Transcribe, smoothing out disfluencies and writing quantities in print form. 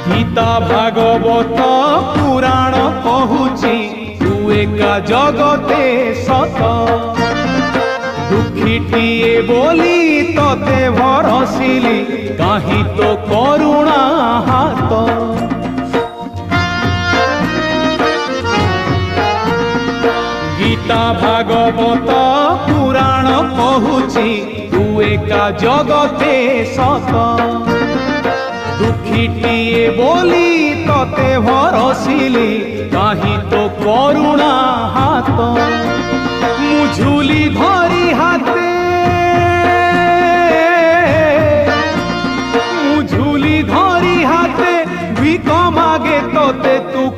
गीता भागवत पुराण कहूची तू एका जगते सत दुखीटिए बोली तोते भरसिली कहीं तो करुणा हाथ गीता भागवत पुराण कहूची तू एका जगते सत दुखीटिए बोली तोते भरसिली कहीं तो करुणा हाथ मुझुली धरी हाथे मुझुली धरी हाथे भिक मागे तोते तू